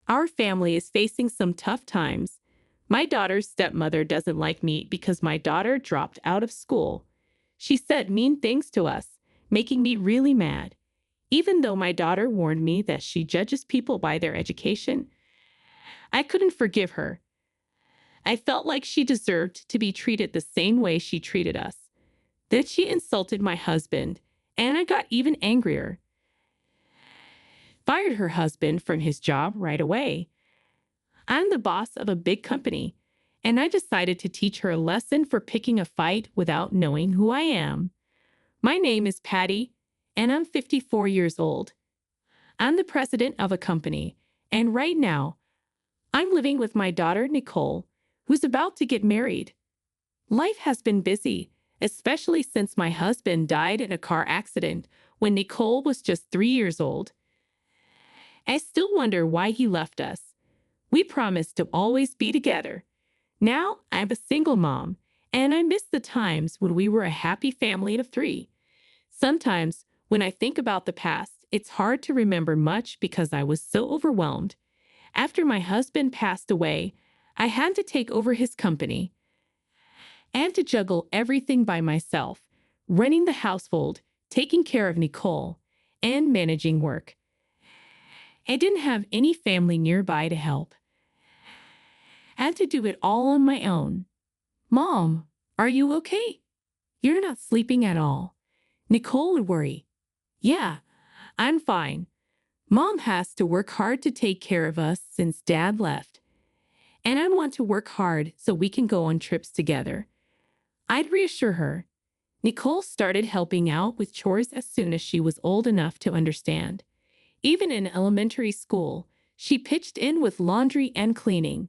Our family is facing some tough times. My daughter's stepmother doesn't like me because my daughter dropped out of school. She said mean things to us, making me really mad. Even though my daughter warned me that she judges people by their education, I couldn't forgive her. I felt like she deserved to be treated the same way she treated us. Then she insulted my husband, and I got even angrier. Fired her husband from his job right away. I'm the boss of a big company, and I decided to teach her a lesson for picking a fight without knowing who I am. My name is Patty, and I'm 54 years old. I'm the president of a company, and right now, I'm living with my daughter, Nicole, who's about to get married. Life has been busy, especially since my husband died in a car accident when Nicole was just 3 years old. I still wonder why he left us. We promised to always be together. Now I'm a single mom, and I miss the times when we were a happy family of three. Sometimes, when I think about the past, it's hard to remember much because I was so overwhelmed. After my husband passed away, I had to take over his company and to juggle everything by myself, running the household, taking care of Nicole, and managing work. I didn't have any family nearby to help. I had to do it all on my own. Mom, are you okay? You're not sleeping at all. Nicole would worry. Yeah, I'm fine. Mom has to work hard to take care of us since Dad left. And I want to work hard so we can go on trips together. I'd reassure her. Nicole started helping out with chores as soon as she was old enough to understand. Even in elementary school, she pitched in with laundry and cleaning.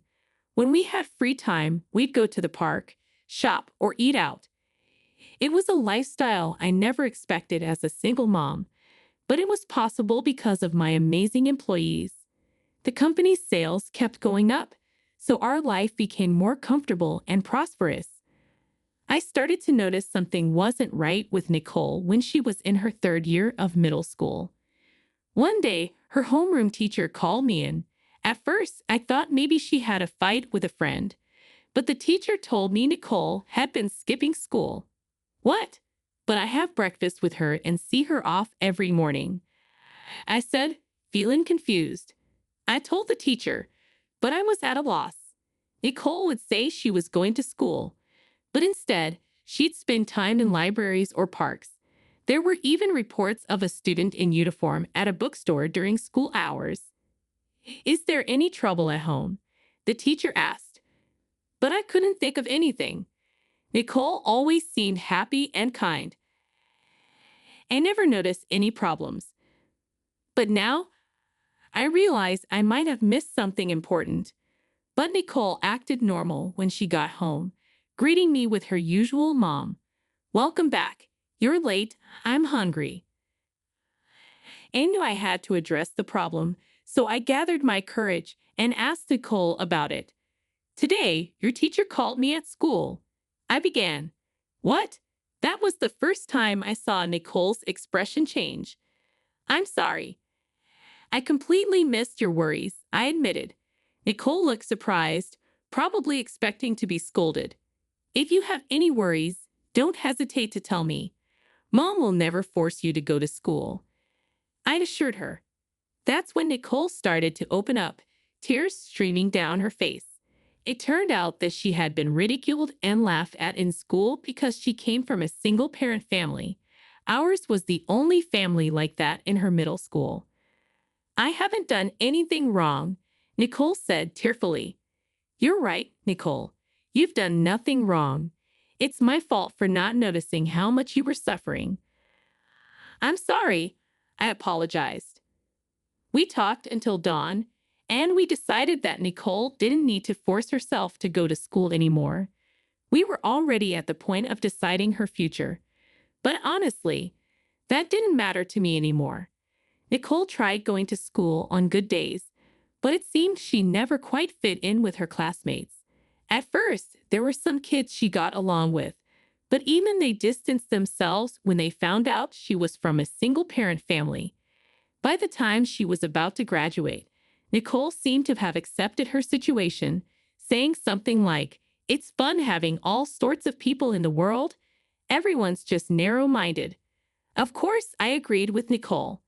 When we had free time, we'd go to the park, shop, or eat out. It was a lifestyle I never expected as a single mom, but it was possible because of my amazing employees. The company's sales kept going up, so our life became more comfortable and prosperous. I started to notice something wasn't right with Nicole when she was in her 3rd year of middle school. One day, her homeroom teacher called me in. At first, I thought maybe she had a fight with a friend, but the teacher told me Nicole had been skipping school. What? But I have breakfast with her and see her off every morning. I said, feeling confused. I told the teacher, but I was at a loss. Nicole would say she was going to school, but instead, she'd spend time in libraries or parks. There were even reports of a student in uniform at a bookstore during school hours. Is there any trouble at home? The teacher asked, but I couldn't think of anything. Nicole always seemed happy and kind. I never noticed any problems. But now, I realize I might have missed something important. But Nicole acted normal when she got home, greeting me with her usual mom. Welcome back. You're late. I'm hungry. I knew I had to address the problem, so I gathered my courage and asked Nicole about it. Today, your teacher called me at school. I began. What? That was the first time I saw Nicole's expression change. I'm sorry. I completely missed your worries, I admitted. Nicole looked surprised, probably expecting to be scolded. If you have any worries, don't hesitate to tell me. Mom will never force you to go to school. I assured her. That's when Nicole started to open up, tears streaming down her face. It turned out that she had been ridiculed and laughed at in school because she came from a single-parent family. Ours was the only family like that in her middle school. I haven't done anything wrong, Nicole said tearfully. You're right, Nicole. You've done nothing wrong. It's my fault for not noticing how much you were suffering. I'm sorry, I apologized. We talked until dawn, and we decided that Nicole didn't need to force herself to go to school anymore. We were already at the point of deciding her future. But honestly, that didn't matter to me anymore. Nicole tried going to school on good days, but it seemed she never quite fit in with her classmates. At first, there were some kids she got along with, but even they distanced themselves when they found out she was from a single-parent family. By the time she was about to graduate, Nicole seemed to have accepted her situation, saying something like, "It's fun having all sorts of people in the world. Everyone's just narrow-minded." Of course, I agreed with Nicole.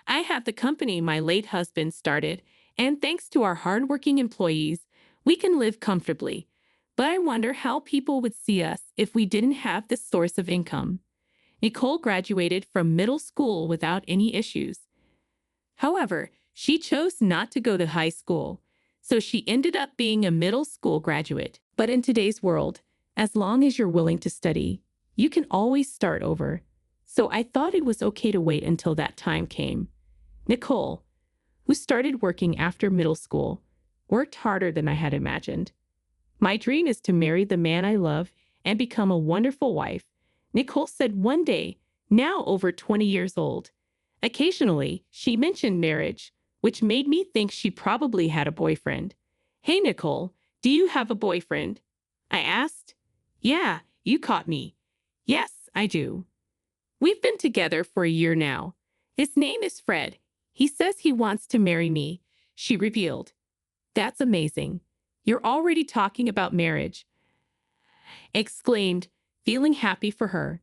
I have the company my late husband started, and thanks to our hardworking employees, we can live comfortably. But I wonder how people would see us if we didn't have this source of income. Nicole graduated from middle school without any issues. However, she chose not to go to high school, so she ended up being a middle school graduate. But in today's world, as long as you're willing to study, you can always start over. So I thought it was okay to wait until that time came. Nicole, who started working after middle school, worked harder than I had imagined. My dream is to marry the man I love and become a wonderful wife, Nicole said one day, now over 20 years old. Occasionally, she mentioned marriage, which made me think she probably had a boyfriend. "Hey, Nicole, do you have a boyfriend?" I asked. "Yeah, you caught me. Yes, I do. We've been together for a year now. His name is Fred. He says he wants to marry me," she revealed. "That's amazing. You're already talking about marriage," exclaimed, feeling happy for her.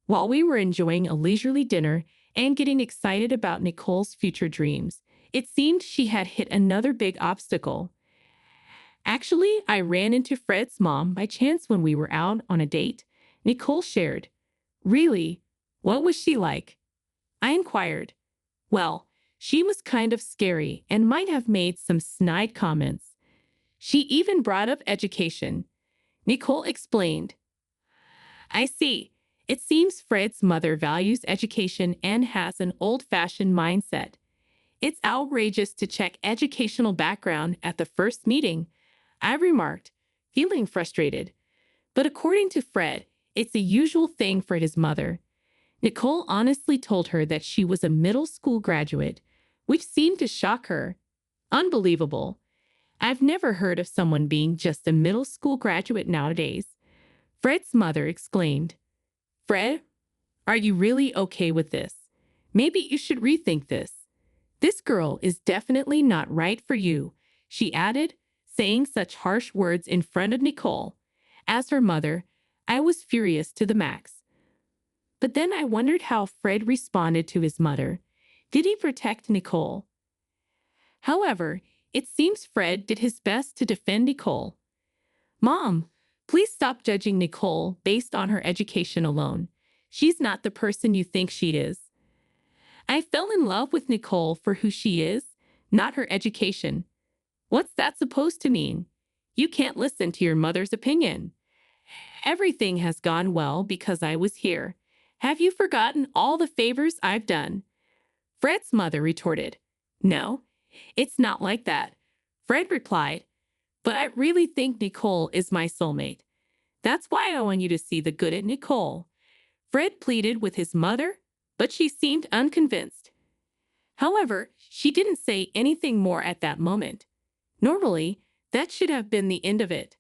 While we were enjoying a leisurely dinner and getting excited about Nicole's future dreams, it seemed she had hit another big obstacle. "Actually, I ran into Fred's mom by chance when we were out on a date," Nicole shared. "Really? What was she like?" I inquired. "Well, she was kind of scary and might have made some snide comments. She even brought up education," Nicole explained. "I see. It seems Fred's mother values education and has an old-fashioned mindset. It's outrageous to check educational background at the first meeting," I remarked, feeling frustrated. But according to Fred, it's a usual thing for his mother. Nicole honestly told her that she was a middle school graduate, which seemed to shock her. Unbelievable. I've never heard of someone being just a middle school graduate nowadays, Fred's mother exclaimed. "Fred, are you really okay with this? Maybe you should rethink this. This girl is definitely not right for you," she added, saying such harsh words in front of Nicole. As her mother, I was furious to the max. But then I wondered how Fred responded to his mother. Did he protect Nicole? However, it seems Fred did his best to defend Nicole. "Mom, please stop judging Nicole based on her education alone. She's not the person you think she is." I fell in love with Nicole for who she is, not her education. What's that supposed to mean? You can't listen to your mother's opinion. Everything has gone well because I was here. Have you forgotten all the favors I've done? Fred's mother retorted. "No, it's not like that," Fred replied. "But I really think Nicole is my soulmate. That's why I want you to see the good in Nicole." Fred pleaded with his mother, but she seemed unconvinced. However, she didn't say anything more at that moment. Normally, that should have been the end of it.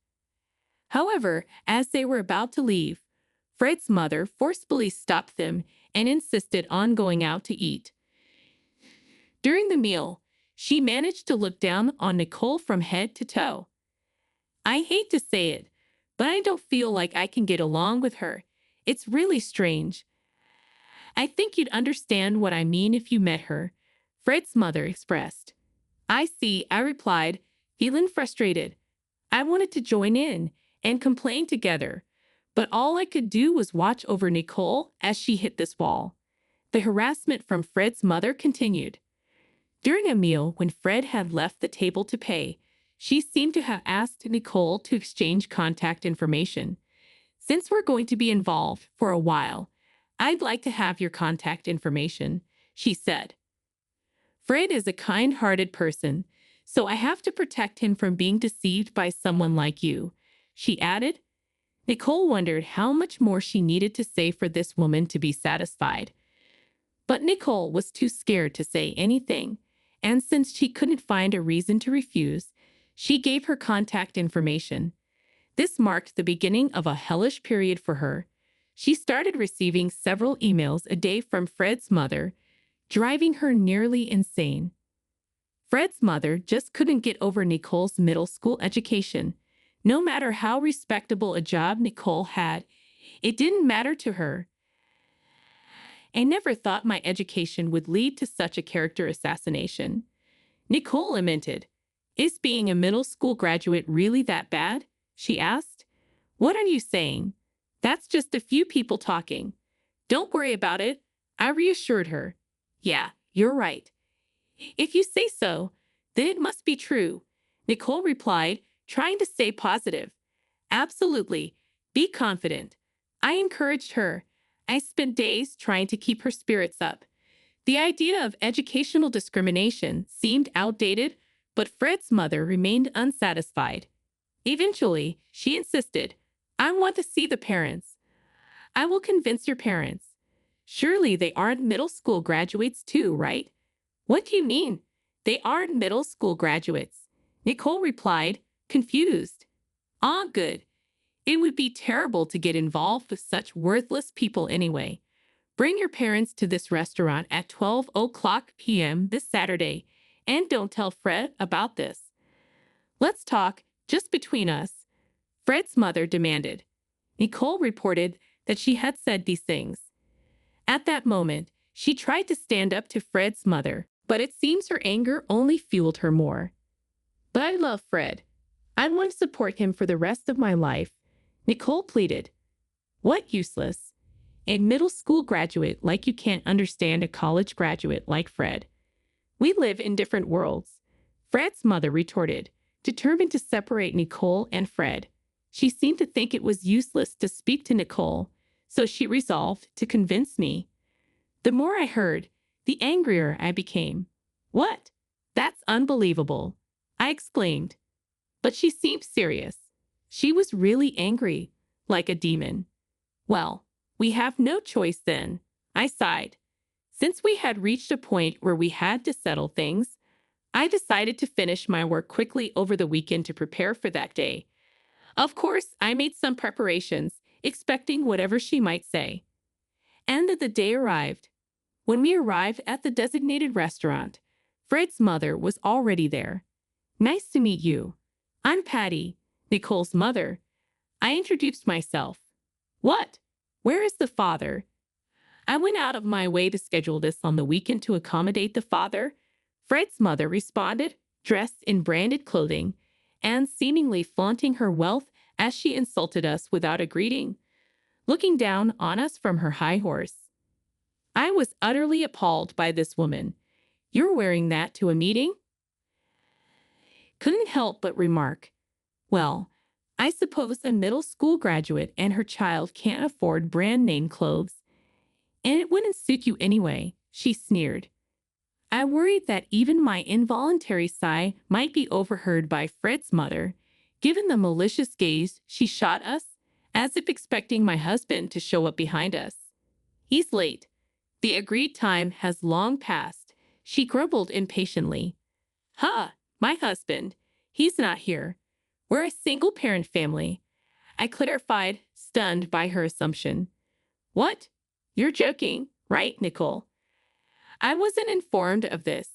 However, as they were about to leave, Fred's mother forcefully stopped them and insisted on going out to eat. During the meal, she managed to look down on Nicole from head to toe. I hate to say it, but I don't feel like I can get along with her. It's really strange. I think you'd understand what I mean if you met her, Fred's mother expressed. "I see," I replied, feeling frustrated. I wanted to join in and complain together, but all I could do was watch over Nicole as she hit this wall. The harassment from Fred's mother continued. During a meal, when Fred had left the table to pay, she seemed to have asked Nicole to exchange contact information. "Since we're going to be involved for a while, I'd like to have your contact information," she said. "Fred is a kind-hearted person, so I have to protect him from being deceived by someone like you," she added. Nicole wondered how much more she needed to say for this woman to be satisfied. But Nicole was too scared to say anything, and since she couldn't find a reason to refuse, she gave her contact information. This marked the beginning of a hellish period for her. She started receiving several emails a day from Fred's mother, driving her nearly insane. Fred's mother just couldn't get over Nicole's middle school education. No matter how respectable a job Nicole had, it didn't matter to her. I never thought my education would lead to such a character assassination. Nicole lamented. Is being a middle school graduate really that bad? She asked. What are you saying? That's just a few people talking. Don't worry about it, I reassured her. Yeah, you're right. If you say so, then it must be true, Nicole replied, trying to stay positive. Absolutely. Be confident. I encouraged her. I spent days trying to keep her spirits up. The idea of educational discrimination seemed outdated, but Fred's mother remained unsatisfied. Eventually, she insisted, I want to see the parents. I will convince your parents. Surely they aren't middle school graduates too, right? What do you mean? They aren't middle school graduates, Nicole replied, confused. Ah, good. It would be terrible to get involved with such worthless people anyway. Bring your parents to this restaurant at 12 p.m. this Saturday, and don't tell Fred about this. Let's talk, just between us, Fred's mother demanded. Nicole reported that she had said these things. At that moment, she tried to stand up to Fred's mother, but it seems her anger only fueled her more. But I love Fred. I want to support him for the rest of my life, Nicole pleaded. What useless? A middle school graduate like you can't understand a college graduate like Fred. We live in different worlds, Fred's mother retorted, determined to separate Nicole and Fred. She seemed to think it was useless to speak to Nicole, so she resolved to convince me. The more I heard, the angrier I became. What? That's unbelievable, I exclaimed. But she seemed serious. She was really angry, like a demon. Well, we have no choice then, I sighed. Since we had reached a point where we had to settle things, I decided to finish my work quickly over the weekend to prepare for that day. Of course, I made some preparations, expecting whatever she might say. And the day arrived. When we arrived at the designated restaurant, Fred's mother was already there. Nice to meet you. I'm Patty, Nicole's mother. I introduced myself. What? Where is the father? I went out of my way to schedule this on the weekend to accommodate the father, Fred's mother responded, dressed in branded clothing and seemingly flaunting her wealth as she insulted us without a greeting, looking down on us from her high horse. I was utterly appalled by this woman. You're wearing that to a meeting? Couldn't help but remark, well, I suppose a middle school graduate and her child can't afford brand name clothes. And it wouldn't suit you anyway, she sneered. I worried that even my involuntary sigh might be overheard by Fred's mother, given the malicious gaze she shot us, as if expecting my husband to show up behind us. He's late. The agreed time has long passed, she grumbled impatiently. My husband. He's not here. We're a single-parent family, I clarified, stunned by her assumption. What? You're joking, right, Nicole? I wasn't informed of this,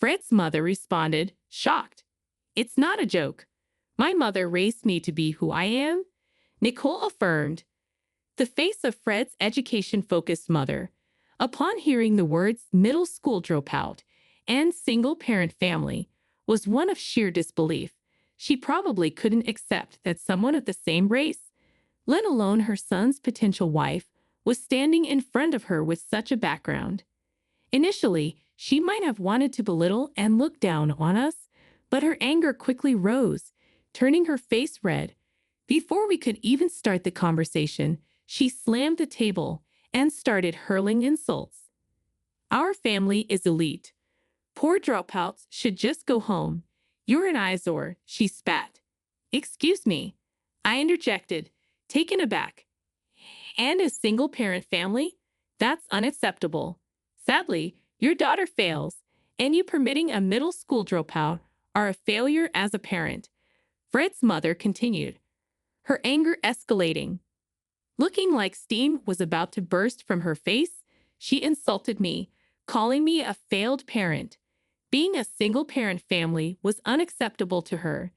Fred's mother responded, shocked. It's not a joke. My mother raised me to be who I am, Nicole affirmed. The face of Fred's education-focused mother, upon hearing the words middle school dropout and single-parent family, was one of sheer disbelief. She probably couldn't accept that someone of the same race, let alone her son's potential wife, was standing in front of her with such a background. Initially, she might have wanted to belittle and look down on us, but her anger quickly rose, turning her face red. Before we could even start the conversation, she slammed the table and started hurling insults. Our family is elite. Poor dropouts should just go home. You're an eyesore, she spat. Excuse me, I interjected, taken aback. And a single-parent family? That's unacceptable. Sadly, your daughter fails, and you permitting a middle school dropout are a failure as a parent, Fred's mother continued, her anger escalating. Looking like steam was about to burst from her face, she insulted me, calling me a failed parent. Being a single-parent family was unacceptable to her.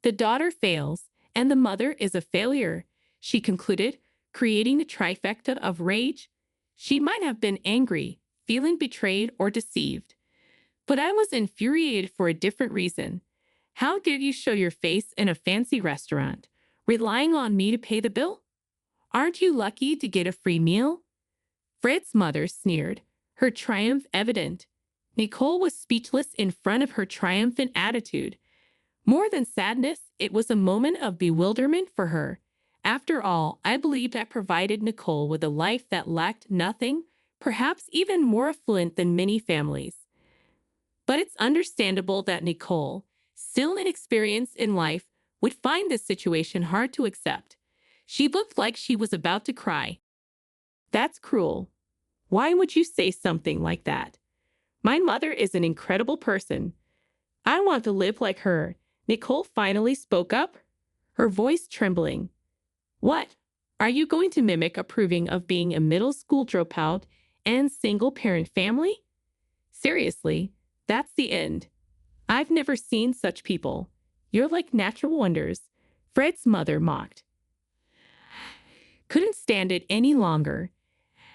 The daughter fails, and the mother is a failure, she concluded, creating a trifecta of rage. She might have been angry, feeling betrayed or deceived. But I was infuriated for a different reason. How dare you show your face in a fancy restaurant, relying on me to pay the bill? Aren't you lucky to get a free meal? Fred's mother sneered, her triumph evident. Nicole was speechless in front of her triumphant attitude. More than sadness, it was a moment of bewilderment for her. After all, I believed I provided Nicole with a life that lacked nothing, perhaps even more affluent than many families. But it's understandable that Nicole, still inexperienced in life, would find this situation hard to accept. She looked like she was about to cry. That's cruel. Why would you say something like that? My mother is an incredible person. I want to live like her. Nicole finally spoke up, her voice trembling. What? Are you going to mimic approving of being a middle school dropout and single-parent family? Seriously, that's the end. I've never seen such people. You're like natural wonders, Fred's mother mocked. Couldn't stand it any longer.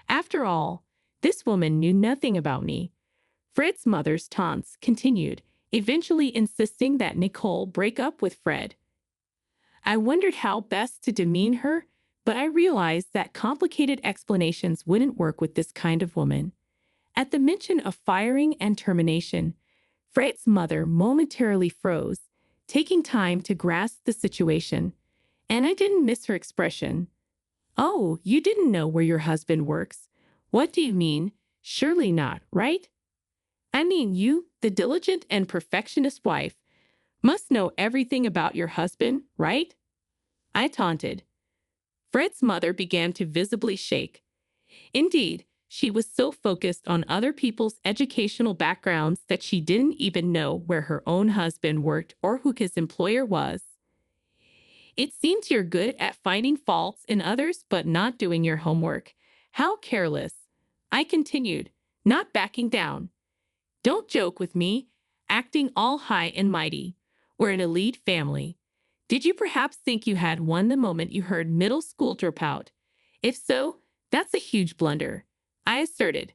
After all, this woman knew nothing about me. Fred's mother's taunts continued, eventually insisting that Nicole break up with Fred. I wondered how best to demean her, but I realized that complicated explanations wouldn't work with this kind of woman. At the mention of firing and termination, Fred's mother momentarily froze, taking time to grasp the situation, and I didn't miss her expression. Oh, you didn't know where your husband works. What do you mean? Surely not, right? I mean, you, the diligent and perfectionist wife, must know everything about your husband, right? I taunted. Fred's mother began to visibly shake. Indeed, she was so focused on other people's educational backgrounds that she didn't even know where her own husband worked or who his employer was. It seems you're good at finding faults in others but not doing your homework. How careless. I continued, not backing down. Don't joke with me, acting all high and mighty. We're an elite family. Did you perhaps think you had won the moment you heard middle school dropout? If so, that's a huge blunder, I asserted.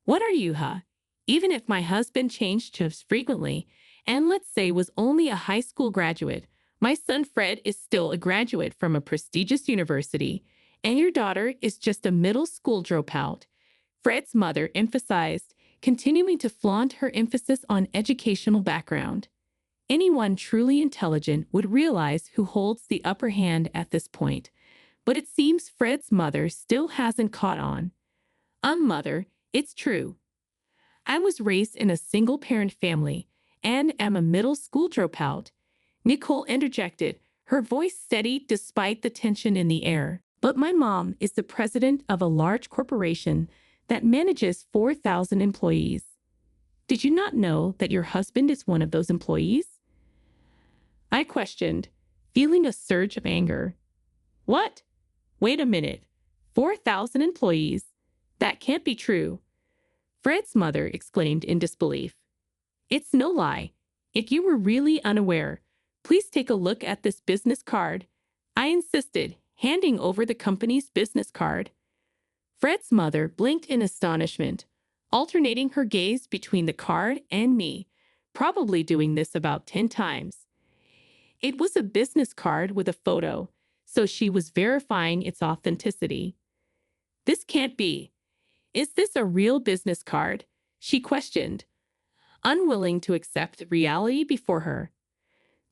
What are you, huh? Even if my husband changed jobs frequently, and let's say was only a high school graduate, my son Fred is still a graduate from a prestigious university, and your daughter is just a middle school dropout. Fred's mother emphasized, continuing to flaunt her emphasis on educational background. Anyone truly intelligent would realize who holds the upper hand at this point, but it seems Fred's mother still hasn't caught on. Mother, it's true. I was raised in a single-parent family and am a middle school dropout. Nicole interjected, her voice steady despite the tension in the air. But my mom is the president of a large corporation that manages 4,000 employees. Did you not know that your husband is one of those employees? I questioned, feeling a surge of anger. What? Wait a minute. 4,000 employees? That can't be true. Fred's mother exclaimed in disbelief. It's no lie. If you were really unaware, please take a look at this business card. I insisted, handing over the company's business card. Fred's mother blinked in astonishment, alternating her gaze between the card and me, probably doing this about 10 times. It was a business card with a photo, so she was verifying its authenticity. This can't be. Is this a real business card? She questioned, unwilling to accept reality before her.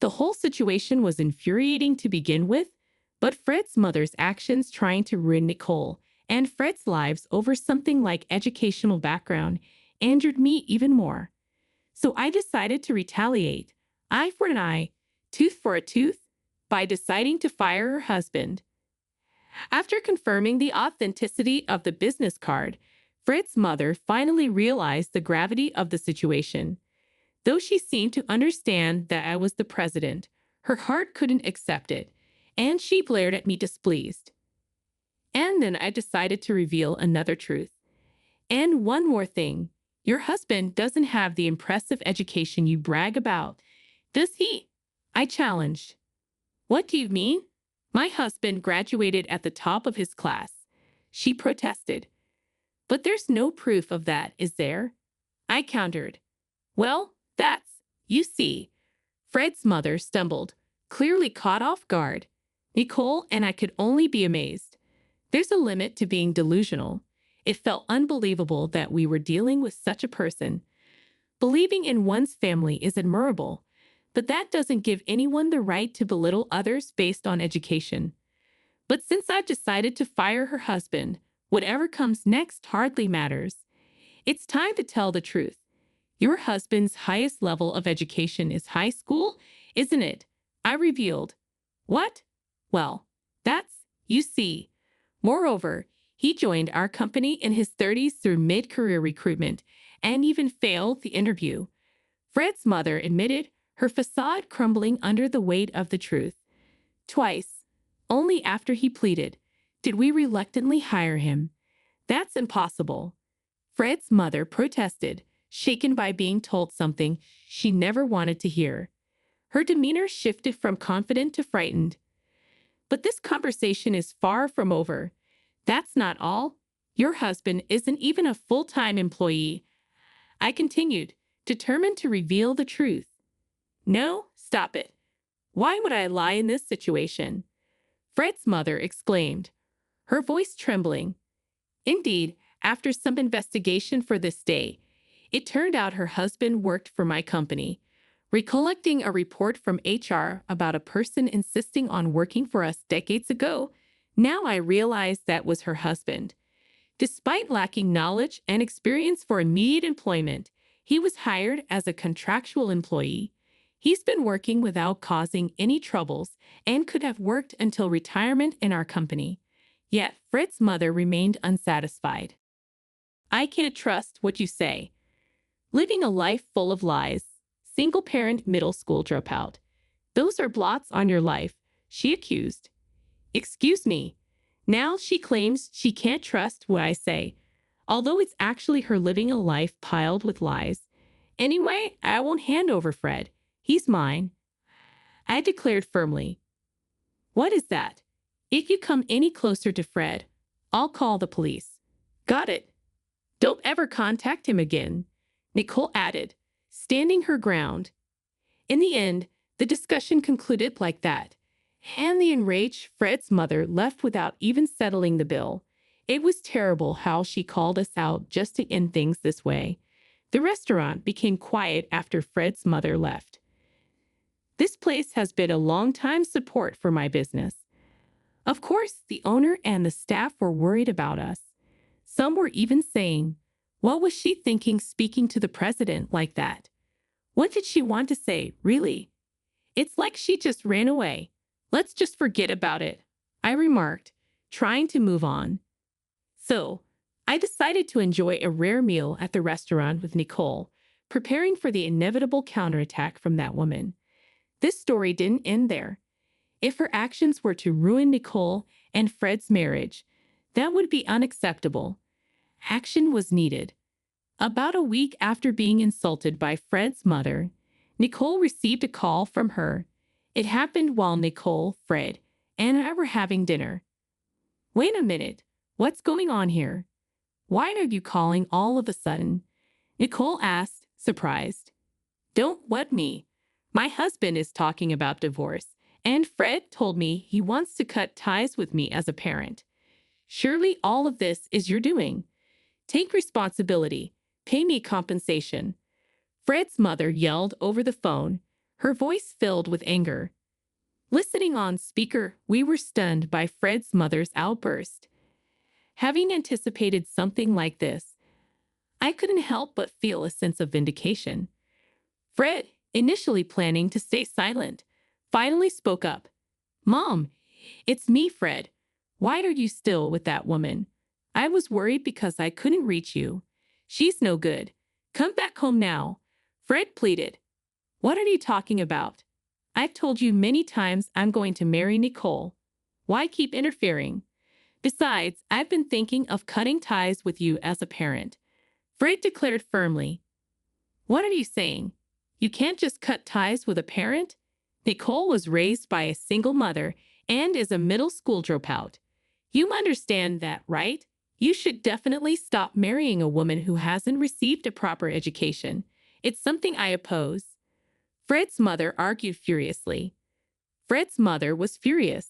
The whole situation was infuriating to begin with, but Fred's mother's actions trying to ruin Nicole and Fred's lives over something like educational background angered me even more. So I decided to retaliate, eye for an eye, tooth for a tooth, by deciding to fire her husband. After confirming the authenticity of the business card, Fred's mother finally realized the gravity of the situation. Though she seemed to understand that I was the president, her heart couldn't accept it, and she glared at me displeased. And then I decided to reveal another truth. And one more thing. Your husband doesn't have the impressive education you brag about, does he? I challenged. What do you mean? My husband graduated at the top of his class. She protested. But there's no proof of that, is there? I countered. Well, you see. Fred's mother stumbled, clearly caught off guard. Nicole and I could only be amazed. There's a limit to being delusional. It felt unbelievable that we were dealing with such a person. Believing in one's family is admirable, but that doesn't give anyone the right to belittle others based on education. But since I've decided to fire her husband, whatever comes next hardly matters. It's time to tell the truth. Your husband's highest level of education is high school, isn't it? I revealed. What? Well, you see. Moreover, he joined our company in his 30s through mid-career recruitment and even failed the interview. Fred's mother admitted, her facade crumbling under the weight of the truth. Twice, only after he pleaded, did we reluctantly hire him. That's impossible. Fred's mother protested, shaken by being told something she never wanted to hear. Her demeanor shifted from confident to frightened. But this conversation is far from over. That's not all. Your husband isn't even a full-time employee. I continued, determined to reveal the truth. No, stop it. Why would I lie in this situation? Fred's mother exclaimed, her voice trembling. Indeed, after some investigation for this day, it turned out her husband worked for my company. Recollecting a report from HR about a person insisting on working for us decades ago, now I realized that was her husband. Despite lacking knowledge and experience for immediate employment, he was hired as a contractual employee. He's been working without causing any troubles and could have worked until retirement in our company. Yet Fred's mother remained unsatisfied. I can't trust what you say. Living a life full of lies. Single-parent middle school dropout. Those are blots on your life, she accused. Excuse me. Now she claims she can't trust what I say, although it's actually her living a life piled with lies. Anyway, I won't hand over Fred. He's mine. I declared firmly. What is that? If you come any closer to Fred, I'll call the police. Got it. Don't ever contact him again, Nicole added, standing her ground. In the end, the discussion concluded like that, and the enraged Fred's mother left without even settling the bill. It was terrible how she called us out just to end things this way. The restaurant became quiet after Fred's mother left. This place has been a long-time support for my business. Of course, the owner and the staff were worried about us. Some were even saying, what was she thinking speaking to the president like that? What did she want to say, really? It's like she just ran away. Let's just forget about it, I remarked, trying to move on. So, I decided to enjoy a rare meal at the restaurant with Nicole, preparing for the inevitable counterattack from that woman. This story didn't end there. If her actions were to ruin Nicole and Fred's marriage, that would be unacceptable. Action was needed. About a week after being insulted by Fred's mother, Nicole received a call from her. It happened while Nicole, Fred, and I were having dinner. Wait a minute, what's going on here? Why are you calling all of a sudden? Nicole asked, surprised. Don't what me? My husband is talking about divorce, and Fred told me he wants to cut ties with me as a parent. Surely all of this is your doing. Take responsibility. Pay me compensation. Fred's mother yelled over the phone, her voice filled with anger. Listening on speaker, we were stunned by Fred's mother's outburst. Having anticipated something like this, I couldn't help but feel a sense of vindication. Fred, initially planning to stay silent, finally spoke up. Mom, it's me, Fred. Why are you still with that woman? I was worried because I couldn't reach you. She's no good. Come back home now. Fred pleaded. What are you talking about? I've told you many times I'm going to marry Nicole. Why keep interfering? Besides, I've been thinking of cutting ties with you as a parent. Fred declared firmly. What are you saying? You can't just cut ties with a parent? Nicole was raised by a single mother and is a middle school dropout. You understand that, right? You should definitely stop marrying a woman who hasn't received a proper education. It's something I oppose. Fred's mother argued furiously. Fred's mother was furious.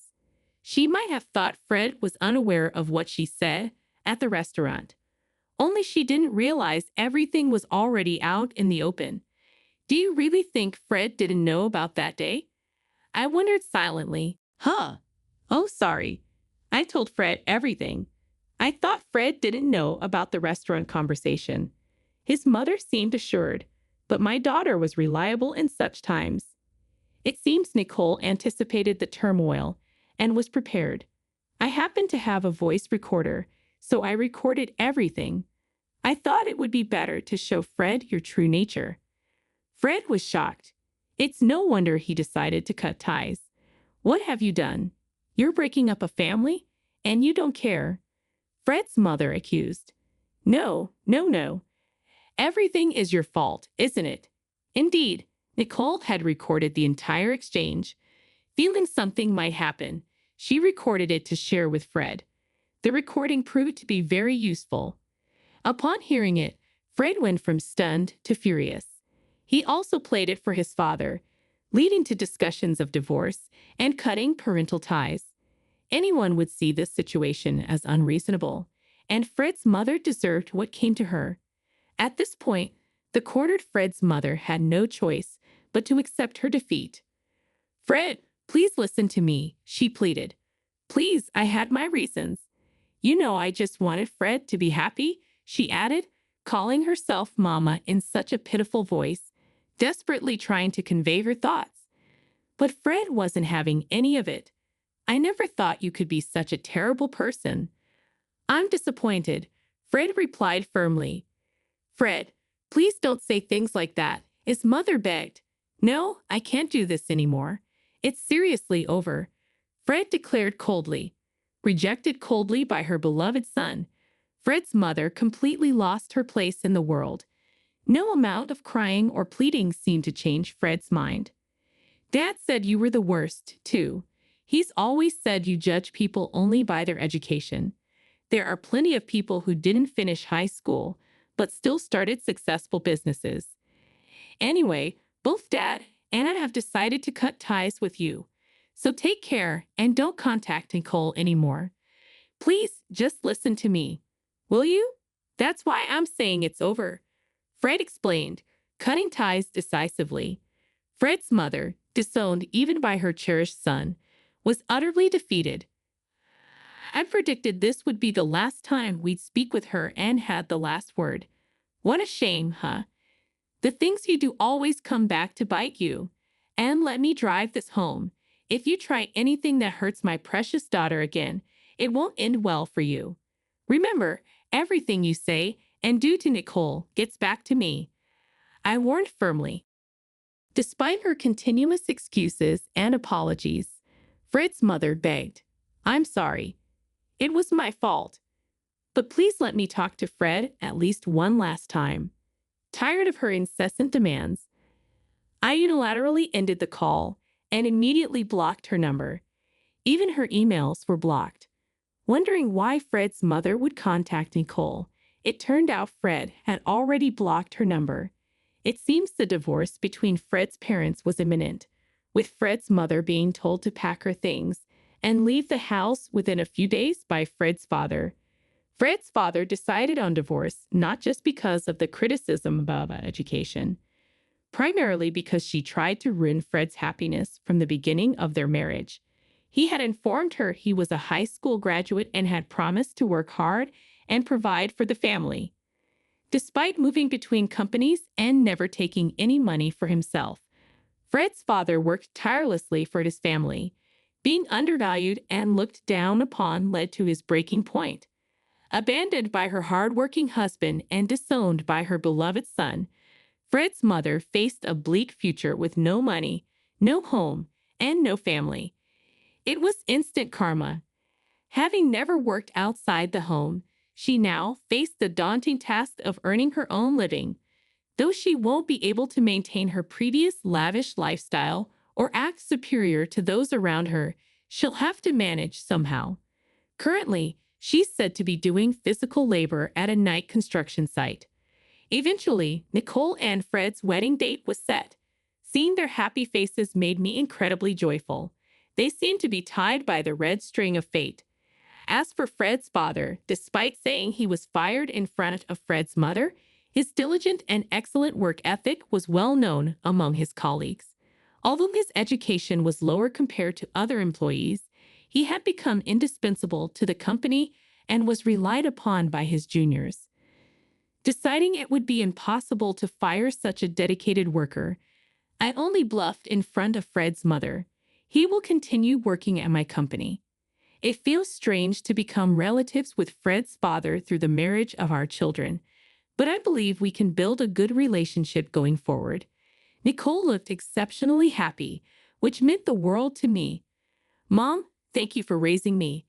She might have thought Fred was unaware of what she said at the restaurant. Only she didn't realize everything was already out in the open. Do you really think Fred didn't know about that day? I wondered silently. Huh. Oh, sorry. I told Fred everything. I thought Fred didn't know about the restaurant conversation. His mother seemed assured, but my daughter was reliable in such times. It seems Nicole anticipated the turmoil and was prepared. I happened to have a voice recorder, so I recorded everything. I thought it would be better to show Fred your true nature. Fred was shocked. It's no wonder he decided to cut ties. What have you done? You're breaking up a family, and you don't care. Fred's mother accused. No, no, no. Everything is your fault, isn't it? Indeed, Nicole had recorded the entire exchange. Feeling something might happen, she recorded it to share with Fred. The recording proved to be very useful. Upon hearing it, Fred went from stunned to furious. He also played it for his father, leading to discussions of divorce and cutting parental ties. Anyone would see this situation as unreasonable, and Fred's mother deserved what came to her. At this point, the cornered Fred's mother had no choice but to accept her defeat. Fred, please listen to me, she pleaded. Please, I had my reasons. You know I just wanted Fred to be happy, she added, calling herself Mama in such a pitiful voice, desperately trying to convey her thoughts. But Fred wasn't having any of it. I never thought you could be such a terrible person. I'm disappointed, Fred replied firmly. Fred, please don't say things like that, his mother begged. No, I can't do this anymore. It's seriously over, Fred declared coldly. Rejected coldly by her beloved son, Fred's mother completely lost her place in the world. No amount of crying or pleading seemed to change Fred's mind. Dad said you were the worst, too. He's always said you judge people only by their education. There are plenty of people who didn't finish high school, but still started successful businesses. Anyway, both Dad and I have decided to cut ties with you. So take care and don't contact Nicole anymore. Please just listen to me. Will you? That's why I'm saying it's over, Fred explained, cutting ties decisively. Fred's mother, disowned even by her cherished son, was utterly defeated. I predicted this would be the last time we'd speak with her and had the last word. What a shame, huh? The things you do always come back to bite you. And let me drive this home. If you try anything that hurts my precious daughter again, it won't end well for you. Remember, everything you say and do to Nicole gets back to me, I warned firmly. Despite her continuous excuses and apologies, Fred's mother begged, I'm sorry. It was my fault. But please let me talk to Fred at least one last time. Tired of her incessant demands, I unilaterally ended the call and immediately blocked her number. Even her emails were blocked. Wondering why Fred's mother would contact Nicole, it turned out Fred had already blocked her number. It seems the divorce between Fred's parents was imminent, with Fred's mother being told to pack her things and leave the house within a few days by Fred's father. Fred's father decided on divorce not just because of the criticism about education, primarily because she tried to ruin Fred's happiness from the beginning of their marriage. He had informed her he was a high school graduate and had promised to work hard and provide for the family. Despite moving between companies and never taking any money for himself, Fred's father worked tirelessly for his family. Being undervalued and looked down upon led to his breaking point. Abandoned by her hard-working husband and disowned by her beloved son, Fred's mother faced a bleak future with no money, no home, and no family. It was instant karma. Having never worked outside the home, She now faced the daunting task of earning her own living. Though she won't be able to maintain her previous lavish lifestyle or act superior to those around her, she'll have to manage somehow. Currently, she's said to be doing physical labor at a night construction site. Eventually, Nicole and Fred's wedding date was set. Seeing their happy faces made me incredibly joyful. They seemed to be tied by the red string of fate. As for Fred's father, despite saying he was fired in front of Fred's mother, his diligent and excellent work ethic was well known among his colleagues. Although his education was lower compared to other employees, he had become indispensable to the company and was relied upon by his juniors. Deciding it would be impossible to fire such a dedicated worker, I only bluffed in front of Fred's mother. He will continue working at my company. It feels strange to become relatives with Fred's father through the marriage of our children, but I believe we can build a good relationship going forward. Nicole looked exceptionally happy, which meant the world to me. Mom, thank you for raising me.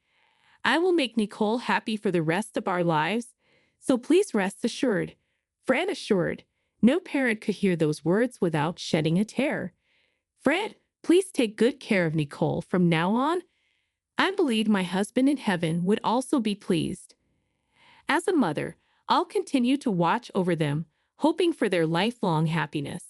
I will make Nicole happy for the rest of our lives, so please rest assured. Fred assured. No parent could hear those words without shedding a tear. Fred, please take good care of Nicole from now on. I believed my husband in heaven would also be pleased. As a mother, I'll continue to watch over them, hoping for their lifelong happiness.